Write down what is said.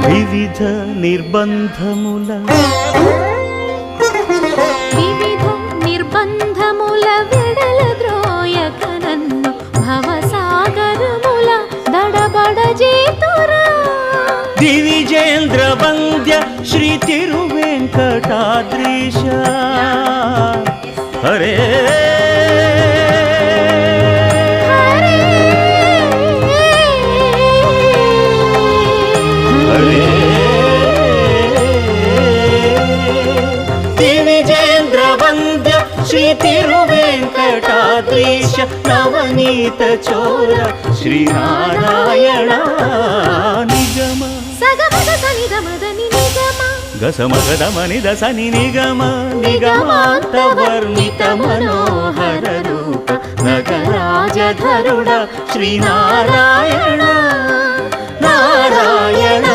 వివిధ నిర్బంధముల వెడల ద్రోయక నన్ను భవసాగరముల దడబడ జేతురా దివిజేంద్ర వంద్య శ్రీ తిరువెంకటాద్రీశ హరే దివిజేంద్ర వంద్య శ్రీ తిరువెంకటాద్రీశ నవనీత చోర శ్రీనారాయణ నిగమ గసమగదమని దసని నిగమ నిగమాంత వర్ణిత మనోహర రూప నగరాజధరుడ శ్రీనారాయణ నారాయణ